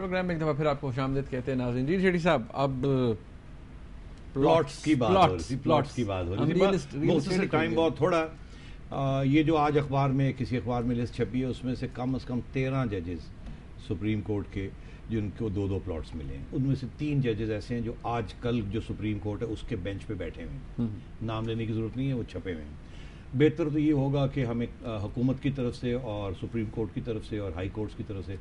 Programme میں ایک دفعہ پھر آپ کو خوش آمدید کہتے ہیں ناظرین. جی شیٹی صاحب, اب پلاٹس کی بات ہو رہی تھی. مختصر ٹائم بہت تھوڑا. یہ جو آج اخبار میں کسی اخبار میں لسٹ چھپی ہے, اس میں سے کم از کم 13 ججز سپریم کورٹ کے جن کو 2 پلاٹس ملے ہیں. ان میں سے 3 ججز ایسے ہیں جو آج کل جو سپریم کورٹ ہے اس کے بینچ پہ بیٹھے ہوئے ہیں. نام لینے کی ضرورت نہیں ہے, وہ چھپے ہوئے ہیں. بہتر تو یہ ہوگا کہ ہمیں حکومت کی طرف سے اور سپریم کورٹ کی طرف سے اور ہائی کورٹس کی طرف سے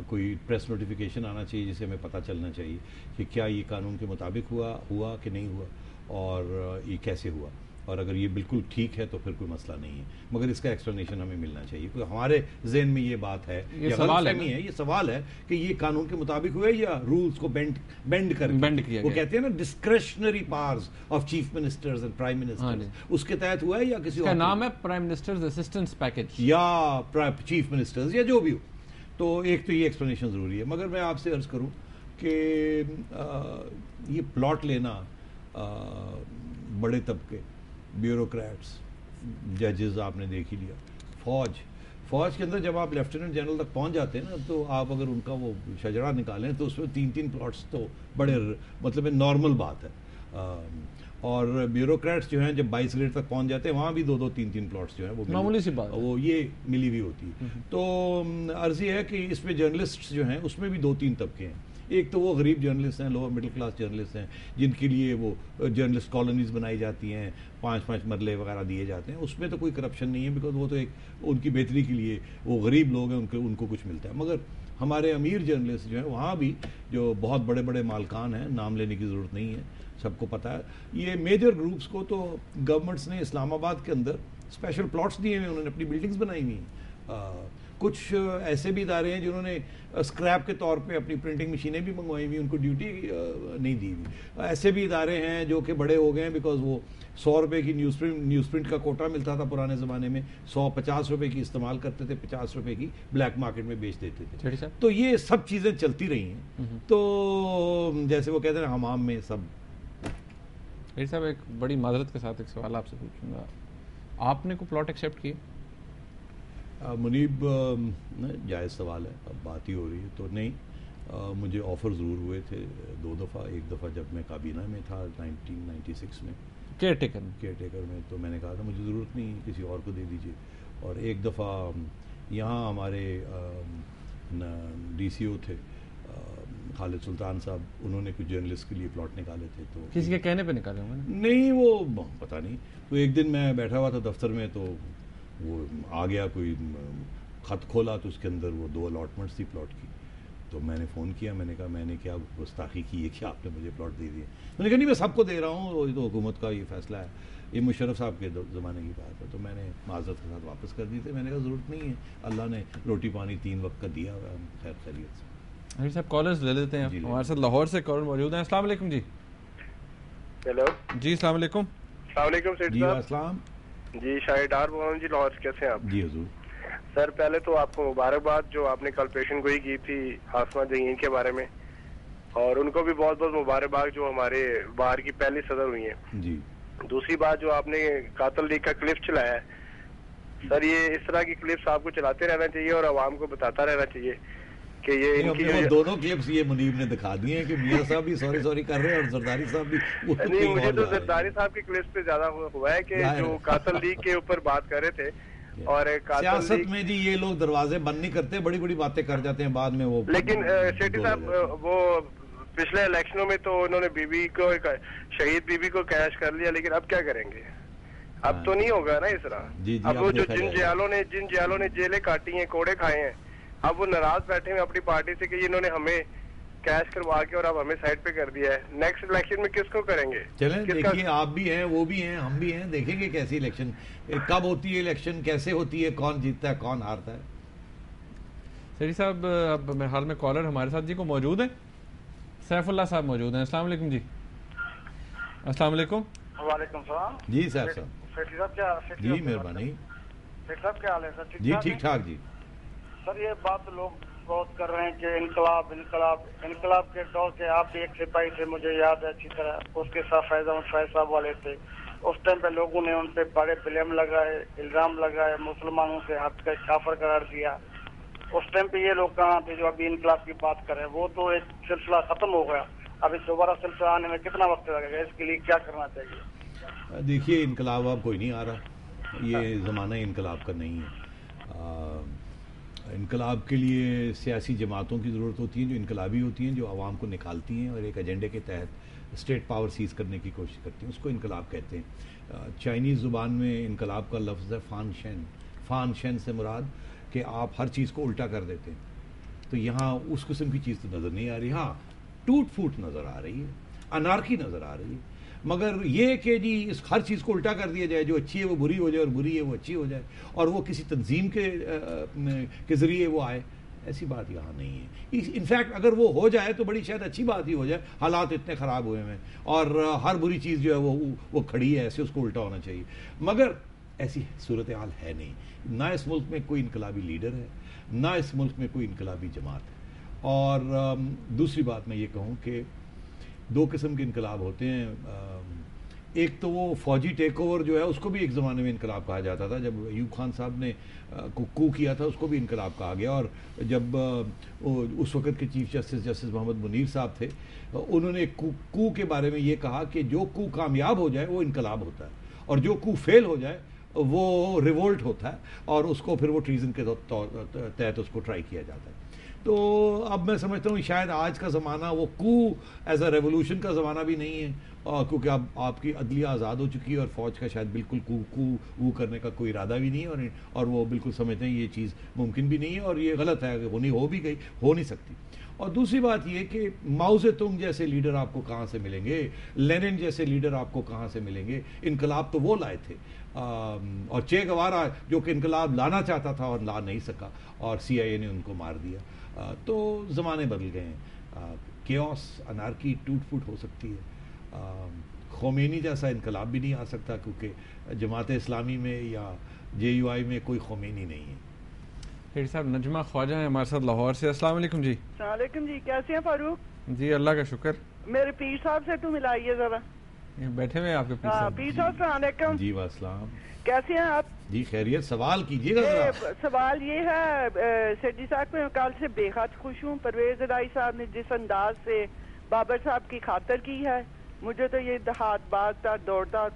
کوئی پریس نوٹیفیکیشن آنا چاہیے جسے ہمیں پتہ چلنا چاہیے کہ کیا یہ قانون کے مطابق ہوا کہ نہیں ہوا, اور یہ کیسے ہوا, اور اگر یہ بالکل ٹھیک ہے تو پھر کوئی مسئلہ نہیں ہے. مگر اس کا ایکسپلینیشن ہمیں ملنا چاہیے. ہمارے ذہن میں یہ بات ہے, یہ سوال ہے کہ یہ قانون کے مطابق ہوئے یا رولز کو بینڈ کر کے, وہ کہتے ہیں نا discretionary powers of chief ministers and prime ministers, اس کے تحت ہوا ہے یا کسی اور نام ہے پرائم منسٹرز اسسٹنس پیکج یا چیف منسٹرز یا جو بھی ہو. تو ایک تو یہ ایکسپلینیشن ضروری ہے. مگر میں آپ سے عرض کروں کہ یہ پلاٹ لینا بڑے طبقے, بیوروکریٹس, ججز آپ نے دیکھ ہی لیا, فوج کے اندر جب آپ لیفٹیننٹ جنرل تک پہنچ جاتے ہیں نا, تو آپ اگر ان کا وہ شجرا نکالیں تو اس میں 3 پلاٹس تو بڑے مطلب نارمل بات ہے. اور بیوروکریٹس جو ہیں جب 22 گریڈ تک پہنچ جاتے ہیں وہاں بھی 3 پلاٹس جو ہیں وہ معمولی سی بات, وہ یہ ملی ہوئی ہوتی ہے. تو عرض یہ ہے کہ اس میں جرنلسٹ جو ہیں اس میں بھی 2-3 طبقے ہیں. ایک تو وہ غریب جرنلسٹ ہیں, لوور مڈل کلاس جرنلسٹ ہیں, جن کے لیے وہ جرنلسٹ کالونیز بنائی جاتی ہیں, 5 مرلے وغیرہ دیے جاتے ہیں. اس میں تو کوئی کرپشن نہیں ہے, بیکاز وہ تو ایک ان کی بہتری کے لیے, وہ غریب لوگ ہیں, ان کو کچھ ملتا ہے. مگر ہمارے امیر جرنلسٹ جو ہیں وہاں بھی جو بہت بڑے بڑے مالکان ہیں, نام لینے کی ضرورت نہیں ہے, سب کو پتہ ہے. یہ میجر گروپس کو تو گورنمنٹس نے اسلام آباد کے اندر اسپیشل پلاٹس دیے ہوئے, انہوں نے اپنی بلڈنگز بنائی ہوئی ہیں. کچھ ایسے بھی ادارے ہیں جنہوں نے اسکریپ کے طور پہ اپنی پرنٹنگ مشینیں بھی منگوائی ہوئی, ان کو ڈیوٹی نہیں دی ہوئی. ایسے بھی ادارے ہیں جو کہ بڑے ہو گئے ہیں, بیکاز وہ 100 روپے کی نیوز پرنٹ کا کوٹا ملتا تھا پرانے زمانے میں, 150 روپے کی استعمال کرتے تھے, 50 روپے کی بلیک مارکیٹ میں بیچ دیتے تھے. تو یہ سب چیزیں چلتی رہی ہیں. تو جیسے وہ کہتے ہیں حمام میں سب. صاحب ایک بڑی معذرت کے ساتھ ایک سوال آپ سے پوچھوں گا, آپ نے کوئی پلاٹ ایکسیپٹ کیا؟ منیب, جائز سوال ہے, اب بات ہی ہو رہی ہے تو نہیں. مجھے آفر ضرور ہوئے تھے 2 دفعہ. ایک دفعہ جب میں کابینہ میں تھا 1996 میں, کیئر ٹیکر میں, تو میں نے کہا تھا مجھے ضرورت نہیں, کسی اور کو دے دیجیے. اور ایک دفعہ یہاں ہمارے ڈی سی او تھے خالد سلطان صاحب, انہوں نے کچھ جرنلسٹ کے لیے پلاٹ نکالے تھے. تو کسی کے کہنے پہ نکالے ہوں گے؟ نہیں, وہ پتہ نہیں. تو ایک دن میں بیٹھا ہوا تھا دفتر میں, تو وہ آ گیا, کوئی خط کھولا تو اس کے اندر وہ 2 الاٹمنٹس تھی پلاٹ کی. تو میں نے فون کیا, میں نے کہا میں نے کیا گستاخی کی ہے کہ آپ نے مجھے پلاٹ دے دیے؟ میں نے کہا نہیں, میں سب کو دے رہا ہوں, یہ تو حکومت کا یہ فیصلہ ہے, یہ مشرف صاحب کے زمانے کی بات ہے. تو میں نے معذرت کے ساتھ واپس کر دی تھی. میں نے کہا ضرورت نہیں ہے, اللہ نے روٹی پانی 3 وقت کا دیا ہوا ہے, خیر خیریت سے. صاحب کالرز لے لیتے ہیں. ہمارے ساتھ لاہور سے کالر موجود ہیں. السلام علیکم. جی ہیلو. جی السلام علیکم. السلام علیکم سیٹ جی صاحب. السلام. جی شاہد ڈار بول رہا ہوں جی, لاہور سے. کیسے ہیں آپ؟ جی حضور. سر پہلے تو آپ کو مبارکباد جو آپ نے کل پیشن گوئی کی تھی آسما جہین کے بارے میں, اور ان کو بھی بہت بہت مبارکباد جو ہمارے باہر کی پہلی صدر ہوئی ہیں. جی. دوسری بات جو آپ نے قاتل لیگ کا کلپ چلایا ہے سر, یہ اس طرح کی کلپس آپ کو چلاتے رہنا چاہیے اور عوام کو بتاتا رہنا چاہیے کہ یہ ان کی دونوں کلپس یہ منیب نے دکھا دی ہیں کہ میاں صاحب بھی سوری کر رہے ہیں اور زرداری صاحب بھی. نہیں, مجھے تو زرداری صاحب کی کلپس پہ زیادہ ہوا ہے کہ جو قاتل لیگ کے اوپر بات کر رہے تھے. اور سیاست میں جی یہ لوگ دروازے بند نہیں کرتے, بڑی بڑی باتیں کر جاتے ہیں بعد میں وہ. لیکن شیٹی صاحب وہ پچھلے الیکشنوں میں تو انہوں نے بیوی کو, شہید بیوی کو کیش کر لیا, لیکن اب کیا کریں گے؟ اب تو نہیں ہوگا نا اس طرح. اب وہ جو جن جیالوں نے جیلیں کاٹی ہیں, کوڑے کھائے ہیں, اب وہ ناراض بیٹھے ہیں اپنی پارٹی سے کہ انہوں نے ہمیں کیش کروا کے اور اب ہمیں سائڈ پہ کر دیا ہے. نیکسٹ الیکشن میں کس کو کریں گے؟ چلیں دیکھیے, آپ بھی ہیں, وہ بھی ہیں, ہم بھی ہیں, دیکھیں گے کیسی الیکشن, کب ہوتی ہے الیکشن, کیسے ہوتی ہے, کون جیتتا ہے کون ہارتا ہے. سیٹی صاحب اب میرے حال میں کالر ہمارے ساتھ جی کو موجود ہیں. سیف اللہ صاحب موجود ہیں. السلام علیکم. جی السلام علیکم. وعلیکم السلام. جی صاحب سیٹھی صاحب کیا؟ جی مہربانی. سیٹھی صاحب کیا حال ہے سر؟ جی ٹھیک ٹھاک. جی سر یہ بات لوگ بہت کر رہے ہیں کہ انقلاب کے دور کے آپ بھی ایک سپاہی تھے, مجھے یاد ہے اچھی طرح. اس کے ساتھ فیض احمد فیض صاحب والے تھے. اس ٹائم پہ لوگوں نے ان پہ بڑے بلیم لگائے, الزام لگائے, مسلمانوں سے ہٹ کر کافر قرار دیا. اس ٹائم پہ یہ لوگ کہاں تھے جو ابھی انقلاب کی بات کر رہے ہیں؟ وہ تو ایک سلسلہ ختم ہو گیا، اب اس دوبارہ سلسلہ آنے میں کتنا وقت لگے گا؟ اس کے لیے کیا کرنا چاہیے؟ دیکھیے انقلاب اب کوئی نہیں آ رہا، یہ زمانہ انقلاب کا نہیں ہے۔ انقلاب کے لیے سیاسی جماعتوں کی ضرورت ہوتی ہیں جو انقلابی ہوتی ہیں، جو عوام کو نکالتی ہیں اور ایک ایجنڈے کے تحت اسٹیٹ پاور سیز کرنے کی کوشش کرتی ہیں، اس کو انقلاب کہتے ہیں۔ چائنیز زبان میں انقلاب کا لفظ ہے فان شین۔ فان شین سے مراد کہ آپ ہر چیز کو الٹا کر دیتے ہیں، تو یہاں اس قسم کی چیز تو نظر نہیں آ رہی۔ ہاں ٹوٹ پھوٹ نظر آ رہی ہے، انارکی نظر آ رہی ہے، مگر یہ کہ جی اس ہر چیز کو الٹا کر دیا جائے، جو اچھی ہے وہ بری ہو جائے اور بری ہے وہ اچھی ہو جائے، اور وہ کسی تنظیم کے ذریعے وہ آئے، ایسی بات یہاں نہیں ہے۔ انفیکٹ اگر وہ ہو جائے تو بڑی شاید اچھی بات ہی ہو جائے، حالات اتنے خراب ہوئے ہیں اور ہر بری چیز جو ہے وہ کھڑی ہے، ایسے اس کو الٹا ہونا چاہیے، مگر ایسی صورتحال ہے نہیں۔ نہ اس ملک میں کوئی انقلابی لیڈر ہے، نہ اس ملک میں کوئی انقلابی جماعت ہے۔ اور دوسری بات میں یہ کہوں کہ دو قسم کے انقلاب ہوتے ہیں، ایک تو وہ فوجی ٹیک اوور جو ہے اس کو بھی ایک زمانے میں انقلاب کہا جاتا تھا، جب ایوب خان صاحب نے کو کیا تھا اس کو بھی انقلاب کہا گیا، اور جب اس وقت کے چیف جسٹس محمد منیر صاحب تھے، انہوں نے کو کے بارے میں یہ کہا کہ جو کو کامیاب ہو جائے وہ انقلاب ہوتا ہے، اور جو کو فیل ہو جائے وہ ریولٹ ہوتا ہے، اور اس کو پھر وہ ٹریزن کے تحت اس کو ٹرائی کیا جاتا ہے۔ تو اب میں سمجھتا ہوں شاید آج کا زمانہ وہ کو ایز اے ریولوشن کا زمانہ بھی نہیں ہے، کیونکہ اب آپ کی عدلیہ آزاد ہو چکی ہے اور فوج کا شاید بالکل کو کرنے کا کوئی ارادہ بھی نہیں ہے، اور وہ بالکل سمجھتے ہیں یہ چیز ممکن بھی نہیں ہے اور یہ غلط ہے، ہو بھی گئی، ہو نہیں سکتی۔ اور دوسری بات یہ کہ ماؤ زے تونگ جیسے لیڈر آپ کو کہاں سے ملیں گے، لینن جیسے لیڈر آپ کو کہاں سے ملیں گے؟ انقلاب تو وہ لائے تھے، اور چے گوارا جو کہ انقلاب لانا چاہتا تھا اور لا نہیں سکا، اور CIA نے ان کو مار دیا۔ تو زمانے بدل گئے ہیں، کیوس، انارکی، ٹوٹ پھوٹ ہو سکتی ہے۔ خمینی جیسا انقلاب بھی نہیں آ سکتا، کیونکہ جماعت اسلامی میں یا JUI میں کوئی خمینی نہیں ہے۔ پھر صاحب نجمہ خواجہ ہیں ہمارے ساتھ لاہور سے۔ السلام علیکم جی۔ السلام علیکم جی، کیسے ہیں فاروق جی اللہ کا شکر۔ میرے پیر صاحب سے تو ملائیے ذرا۔ بیٹھے ہوئے آپ کے پیر صاحب؟ پیر صاحب السلام علیکم۔ جی والسلام، کیسے ہیں آپ؟ جی خیریت، سوال کیجیے گا ذرا۔ سوال یہ ہے سیٹھی صاحب میں کل سے بے حد خوش ہوں، پرویز الہی صاحب نے جس انداز سے بابر صاحب کی خاطر کی ہے، مجھے تو یہ ہاتھ باغتا دوڑتا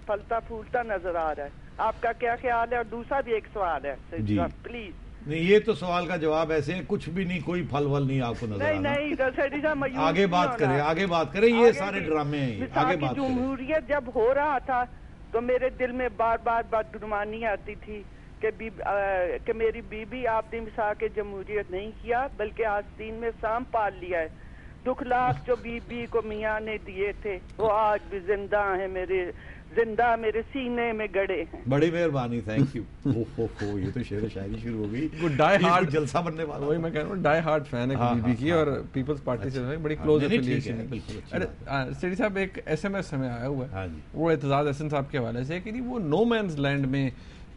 پھلتا پھولتا نظر آ رہا ہے۔ آپ کا کیا خیال ہے؟ اور دوسرا بھی ایک سوال ہے سیٹھی صاحب پلیز۔ نہیں یہ تو سوال کا جواب ایسے ہے، کچھ بھی نہیں، کوئی پھل ول نہیں آپ کو نظر آنا۔ نہیں آگے بات کریں، آگے بات کریں، یہ سارے ڈرامے ہیں، آگے بات کریں۔ جمہوریت جب ہو رہا تھا تو میرے دل میں بار بار بدگمانی آتی تھی کہ میری بیوی آپ نے مسا کے جمہوریت نہیں کیا بلکہ آستین میں سام پال لیا ہے۔ دکھ لاکھ جو بی کو میاں نے دیے تھے وہ آج بھی زندہ ہیں، زندہ میرے سینے میں گڑے ہیں۔ بڑی مہربانی، تھینک یو۔ یہ تو شعر و شاعری شروع ہو گئی، ڈائی ہارڈ جلسہ بننے والا۔ وہی میں کہہ رہا ہوں، ڈائی ہارڈ فین ہے بی کی، اور پیپلز پارٹی سے بڑی کلوز ایفیلیشن ہے۔ سیٹھی صاحب ایک SMS ہمیں آیا ہوا ہے، وہ اعتزاز احسن صاحب کے حوالے سے کہ وہ نو مینز لینڈ میں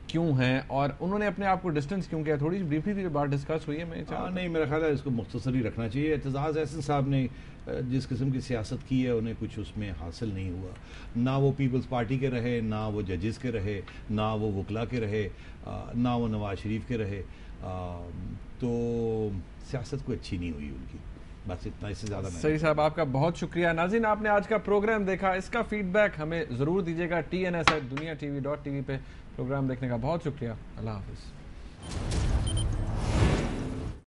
کیوں ہیں اور انہوں نے اپنے آپ کو ڈسٹینس کیوں کیا؟ تھوڑی بریفلی بات ڈسکس ہوئی ہے، میں نہیں میرا خیال ہے اس کو مختصر ہی رکھنا چاہیے۔ اعتزاز احسن صاحب نے جس قسم کی سیاست کی ہے انہیں کچھ اس میں حاصل نہیں ہوا، نہ وہ پیپلز پارٹی کے رہے، نہ وہ ججز کے رہے، نہ وہ وکلا کے رہے، نہ وہ نواز شریف کے رہے، تو سیاست کوئی اچھی نہیں ہوئی ان کی، بس اتنا، اس سے زیادہ نہیں۔ صحیح صاحب آپ کا بہت شکریہ۔ ناظرین آپ نے آج کا پروگرام دیکھا، اس کا فیڈ بیک ہمیں ضرور دیجیے گا۔ TNS@duniatv.tv پہ پروگرام دیکھنے کا بہت شکریہ۔ اللہ حافظ۔